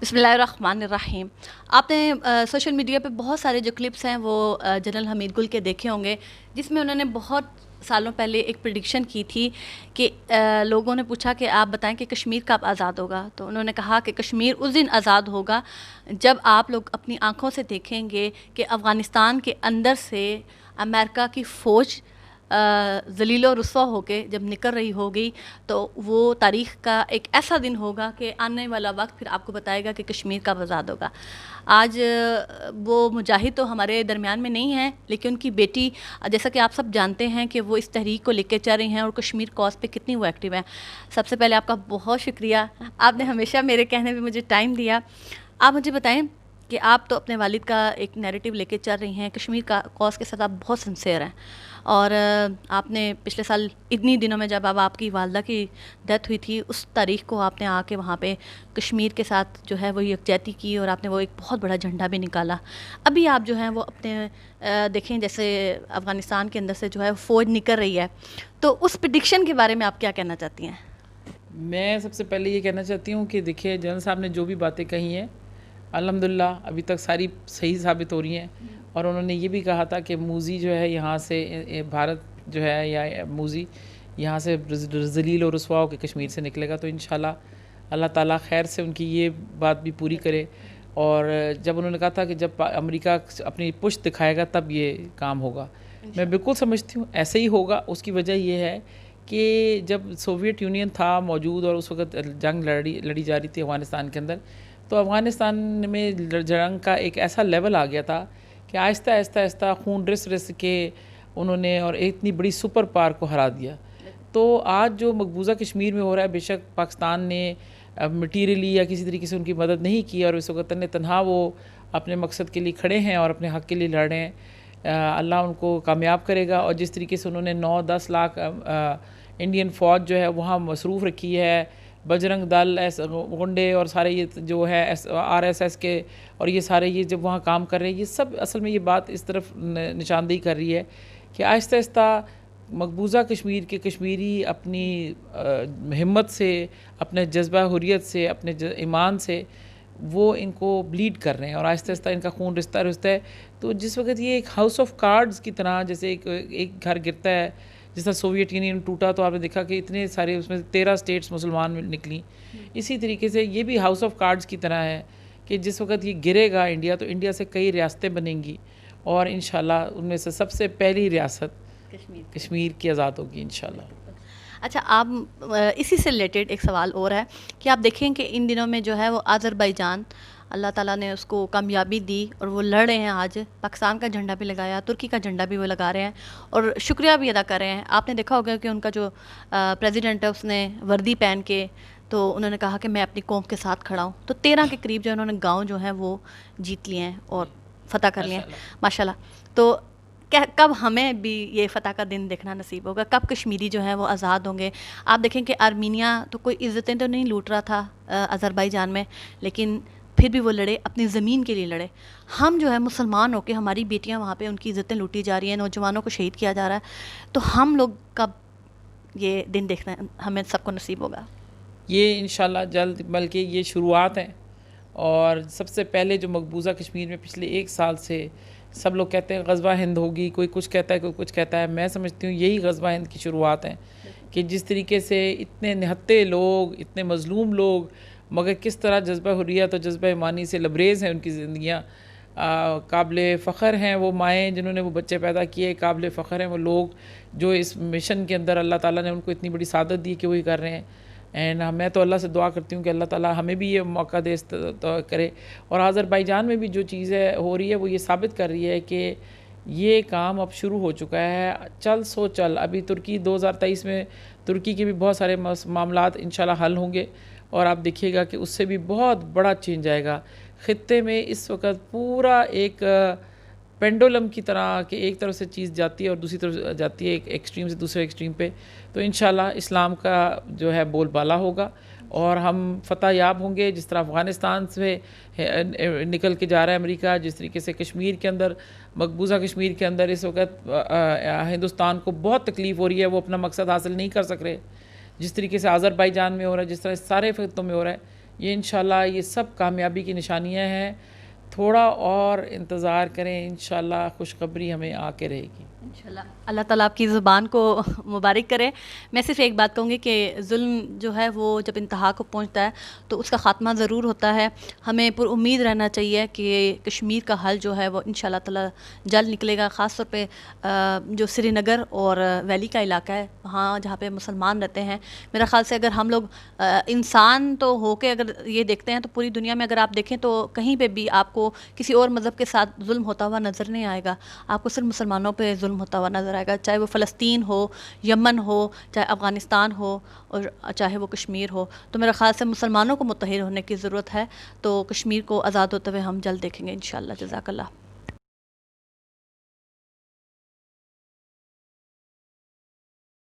बिस्मिल्लाहिर्रहमानिर्रहीम। आपने social media पे बहुत सारे जो क्लिप्स हैं वो जनरल हमीद गुल के देखे होंगे, जिसमें उन्होंने बहुत सालों पहले एक प्रिडिक्शन की थी कि लोगों ने पूछा कि आप बताएं कि कश्मीर कब आज़ाद होगा। तो उन्होंने कहा कि कश्मीर उस दिन आज़ाद होगा जब आप लोग अपनी आंखों से देखेंगे कि अफ़गानिस्तान के अंदर से अमेरिका की फ़ौज ज़लील और रुस्वा होके जब निकल रही होगी, तो वो तारीख़ का एक ऐसा दिन होगा कि आने वाला वक्त फिर आपको बताएगा कि कश्मीर कब आज़ाद होगा। आज वो मुजाहिद तो हमारे दरमियान में नहीं है, लेकिन उनकी बेटी, जैसा कि आप सब जानते हैं कि वो इस तहरीक को लेकर चल रही हैं और कश्मीर कॉज पे कितनी वो एक्टिव हैं। सबसे पहले आपका बहुत शुक्रिया, आपने हमेशा मेरे कहने पे मुझे टाइम दिया। आप मुझे बताएं कि आप तो अपने वालिद का एक नैरेटिव लेके चल रही हैं, कश्मीर का कॉज के साथ आप बहुत सिंसियर हैं, और आपने पिछले साल इतनी दिनों में जब अब आपकी वालदा की डेथ हुई थी, उस तारीख़ को आपने आके वहाँ पे कश्मीर के साथ जो है वो यकजहती की और आपने वो एक बहुत बड़ा झंडा भी निकाला। अभी आप जो हैं वो अपने देखें जैसे अफ़गानिस्तान के अंदर से जो है फ़ौज निकल रही है, तो उस प्रेडिक्शन के बारे में आप क्या कहना चाहती हैं? मैं सबसे पहले ये कहना चाहती हूँ कि देखिए, जनरल साहब ने जो भी बातें कही हैं अल्हम्दुलिल्लाह अभी तक सारी सही साबित हो रही हैं। और उन्होंने ये भी कहा था कि मूज़ी जो है यहाँ से भारत जो है या मूज़ी यहाँ से ज़लील और रुस्वा होकर कश्मीर से निकलेगा। तो इंशाल्लाह अल्लाह ताला खैर से उनकी ये बात भी पूरी करे। और जब उन्होंने कहा था कि जब अमेरिका अपनी पुश दिखाएगा तब ये काम होगा, मैं बिल्कुल समझती हूँ ऐसे ही होगा। उसकी वजह ये है कि जब सोवियत यूनियन था मौजूद और उस वक्त जंग लड़ी जा रही थी अफ़गानिस्तान के अंदर, तो अफ़गानिस्तान में जंग का एक ऐसा लेवल आ गया था कि आहिस्ता आहिस्ता आहिस्ता खून रिस रिस के उन्होंने और इतनी बड़ी सुपर पावर को हरा दिया। तो आज जो मकबूजा कश्मीर में हो रहा है, बेशक पाकिस्तान ने मटीरियली या किसी तरीके से उनकी मदद नहीं की और इस वक्त तन्हा वो अपने मकसद के लिए खड़े हैं और अपने हक़ के लिए लड़ रहे हैं। अल्लाह उनको कामयाब करेगा। और जिस तरीके से उन्होंने 9-10 लाख इंडियन फ़ौज जो है वहाँ मसरूफ़ रखी है, बजरंग दल गुंडे और सारे ये जो है RSS के, और ये सारे ये जब वहाँ काम कर रहे हैं, ये सब असल में ये बात इस तरफ निशानदेही कर रही है कि आहिस्ता आहिस्ता मकबूजा कश्मीर के कश्मीरी अपनी हिम्मत से, अपने जज्बा हुर्रियत से, अपने ईमान से वो इनको ब्लीड कर रहे हैं और आहिस्ता आहिस्ता इनका खून रिश्ता है। तो जिस वक्त ये एक हाउस ऑफ कार्ड्स की तरह, जैसे एक घर गिरता है, जिस तरह सोवियत यूनियन टूटा तो आपने देखा कि इतने सारे उसमें 13 स्टेट्स मुसलमान निकली। इसी तरीके से ये भी हाउस ऑफ कार्ड्स की तरह है कि जिस वक्त ये गिरेगा इंडिया, तो इंडिया से कई रियासतें बनेंगी और इंशाल्लाह उनमें से सबसे पहली रियासत कश्मीर की आज़ाद होगी इंशाल्लाह। अच्छा, आप इसी से रिलेटेड एक सवाल और है कि आप देखें कि इन दिनों में जो है वो अज़रबैजान, अल्लाह ताला ने उसको कामयाबी दी और वो लड़ रहे हैं। आज पाकिस्तान का झंडा भी लगाया, तुर्की का झंडा भी वो लगा रहे हैं और शुक्रिया भी अदा कर रहे हैं। आपने देखा होगा कि उनका जो प्रेसिडेंट है उसने वर्दी पहन के, तो उन्होंने कहा कि मैं अपनी कौम के साथ खड़ा हूँ। तो 13 के करीब जो उन्होंने गाँव जो हैं वो जीत लिए हैं और फ़तह कर लिए हैं माशाल्लाह। तो क्या कब हमें भी ये फ़तह का दिन देखना नसीब होगा? कब कश्मीरी जो हैं वो आज़ाद होंगे? आप देखें कि आर्मीनिया तो कोई इज़्ज़तें तो नहीं लूट रहा था अज़रबैजान में, लेकिन फिर भी वो लड़े, अपनी ज़मीन के लिए लड़े। हम जो है मुसलमान होके, हमारी बेटियां वहाँ पे उनकी इज़्ज़तें लूटी जा रही हैं, नौजवानों को शहीद किया जा रहा है, तो हम लोग कब ये दिन देखना हमें सबको नसीब होगा? ये इंशाल्लाह जल्द, बल्कि ये शुरुआत है। और सबसे पहले जो मकबूजा कश्मीर में पिछले 1 साल से सब लोग कहते हैं ग़ज़वा हिंद होगी, कोई कुछ कहता है कोई कुछ कहता है, मैं समझती हूँ यही ग़ज़वा हिंद की शुरुआत है कि जिस तरीके से इतने निहत्ते लोग, इतने मज़लूम लोग, मगर किस तरह जज्बा हुर्रियत और जज्बा ईमानी से लबरेज़ हैं उनकी ज़िंदगियाँ। काबिल फ़ख्र हैं वो माएँ जिन्होंने वो बच्चे पैदा किए, काबिल फ़ख्र हैं वो लोग जो इस मिशन के अंदर अल्लाह ताला ने उनको इतनी बड़ी सादत दी कि वो ये कर रहे हैं। एंड मैं तो अल्लाह से दुआ करती हूँ कि अल्लाह ताला हमें भी ये मौका दे तो करे। और अज़रबैजान में भी जो चीज़ें हो रही है वो ये साबित कर रही है कि ये काम अब शुरू हो चुका है। चल सो चल, अभी तुर्की 2023 में तुर्की के भी बहुत सारे मामलात इंशाल्लाह हल होंगे और आप देखिएगा कि उससे भी बहुत बड़ा चेंज आएगा। ख़ित्ते में इस वक्त पूरा एक पेंडुलम की तरह कि एक तरफ से चीज़ जाती है और दूसरी तरफ जाती है, एक एक्सट्रीम से दूसरे एक्सट्रीम पे। तो इंशाल्लाह इस्लाम का जो है बोलबाला होगा और हम फ़तह याब होंगे। जिस तरह अफ़गानिस्तान से निकल के जा रहा है अमेरिका, जिस तरीके से कश्मीर के अंदर, मकबूजा कश्मीर के अंदर इस वक्त हिंदुस्तान को बहुत तकलीफ़ हो रही है, वो अपना मकसद हासिल नहीं कर सक रहे। जिस तरीके से अज़रबैजान में हो रहा है, जिस तरह सारे ख़ित्तों में हो रहा है, ये इंशाल्लाह ये सब कामयाबी की निशानियां हैं। थोड़ा और इंतज़ार करें, इंशाल्लाह खुशखबरी हमें आके रहेगी। इंशाल्लाह अल्लाह ताला आपकी ज़ुबान को मुबारक करे। मैं सिर्फ़ एक बात कहूँगी कि ज़ुल्म जो है वो जब इंतहा को पहुँचता है तो उसका ख़ात्मा ज़रूर होता है। हमें पुरुम्मीद रहना चाहिए कि कश्मीर का हल जो है वो इंशाल्लाह ताला जल्द निकलेगा। ख़ास तौर पे जो श्रीनगर और वैली का इलाका है वहाँ जहाँ पे मुसलमान रहते हैं, मेरा ख़्याल से अगर हम लोग इंसान तो हो के अगर ये देखते हैं तो पूरी दुनिया में अगर आप देखें तो कहीं पे भी आपको किसी और मज़हब के साथ जुल्म होता हुआ नज़र नहीं आएगा। आपको सिर्फ मुसलमानों पे जुल्म होता हुआ नज़र आएगा, चाहे वो फ़लस्तीन हो, यमन हो, चाहे अफ़गानिस्तान हो और चाहे वो कश्मीर हो। तो मेरा ख़्याल से मुसलमानों को मुत्तहिद होने की ज़रूरत है। तो कश्मीर को आज़ाद होते हुए हम जल्द देखेंगे इंशाअल्लाह। जज़ाकल्लाह।